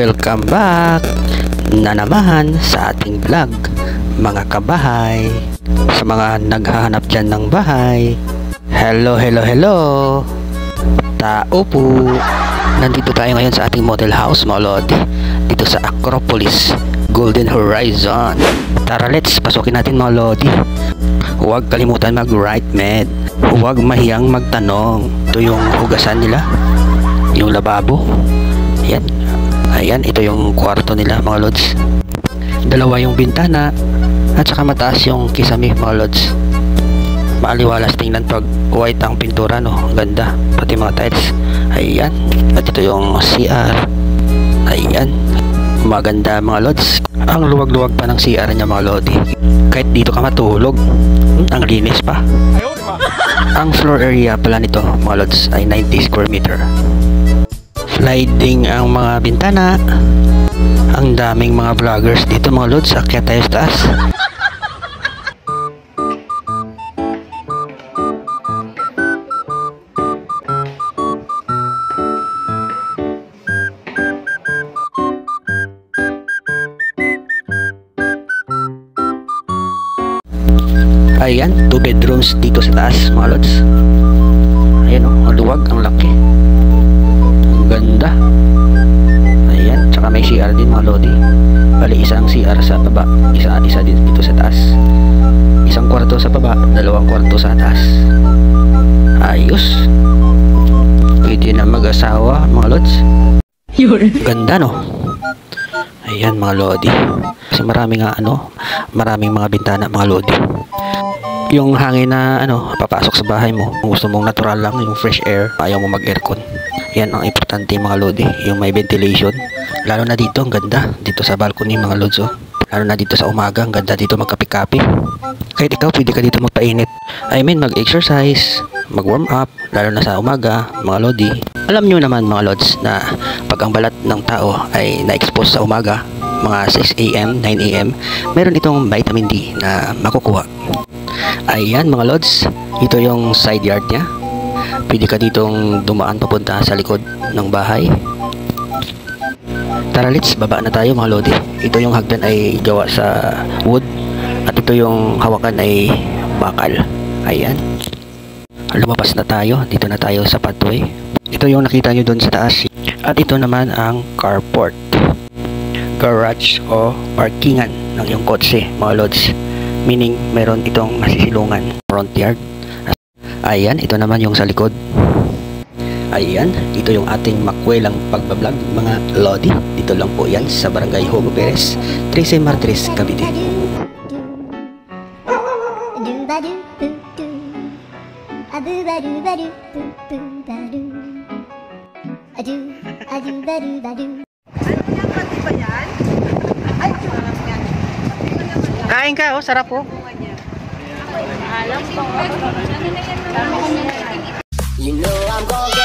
Welcome back na naman sa ating vlog, mga kabahay. Sa mga naghahanap dyan ng bahay, hello. Tao po. Nandito tayo ngayon sa ating model house, mga lodi, dito sa Acropolis, Golden Horizon. Tara, let's pasukin natin, mga lodi. Huwag kalimutan mag-right med. Huwag mahiyang magtanong. Ito yung hugasan nila, yung lababo. Ayan, ito yung kwarto nila, mga lods. Dalawa yung bintana at saka mataas yung kisame, mga lods. Maaliwalas tingnan pag white ang pintura, no? Ganda, pati mga tiles. Ayan, at ito yung CR. Ayan, maganda, mga lods. Ang luwag-luwag pa ng CR niya, mga lodi. Kahit dito ka matulog, ang linis pa. Ang floor area pala nito, mga lods, ay 90 square meter. Sliding ang mga bintana. Ang daming mga vloggers dito, mga lods. Akyat tayo sa taas. Ayan, 2 bedrooms dito sa taas, mga lods. Ayan o, ang luwag, ang laki. Ganda. Ayan, tsaka may CR din, mga lodi. Bali, isang CR sa baba, isa din dito sa taas. Isang kwarto sa baba, dalawang kwarto sa taas. Ayos. Pwede na mag-asawa, mga lods. Ganda, no? Ayan, mga lodi. Kasi maraming mga bintana, mga lodi. Yung hangin na papasok sa bahay mo, kung gusto mong natural lang, yung fresh air, ayaw mo mag-aircon. Yan ang importante, mga lodi, yung may ventilation. Lalo na dito, ang ganda dito sa balcony, mga lods. Lalo na dito sa umaga, ang ganda dito magkape-kape. Kahit ikaw, pwede ka dito magpainit. Mag-exercise, mag-warm up, lalo na sa umaga, mga lodi. Alam nyo naman, mga lods, na pag ang balat ng tao ay na-expose sa umaga, mga 6 AM, 9 AM, meron itong vitamin D na makukuha. Ayan, mga lods, ito yung side yard niya. Pwede ka ditong dumaan papunta sa likod ng bahay. Tara, let's baba na tayo, mga lodi. Ito yung hagdan ay gawa sa wood, at ito yung hawakan ay bakal. Ayan, lumabas na tayo. Dito na tayo sa pathway. Ito yung nakita nyo doon sa taas. At ito naman ang carport, garage o parkingan ng iyong kotse, mga lods. Meaning, meron itong masisilungan, front yard. Ayan, ito naman yung sa likod. Ayan, ito yung ating makwelang pagbablog, mga lodi. Dito lang po yan sa Barangay Hugo Perez, 13 Martres, Cavite. Kain ka, sarap po. You know I'm gonna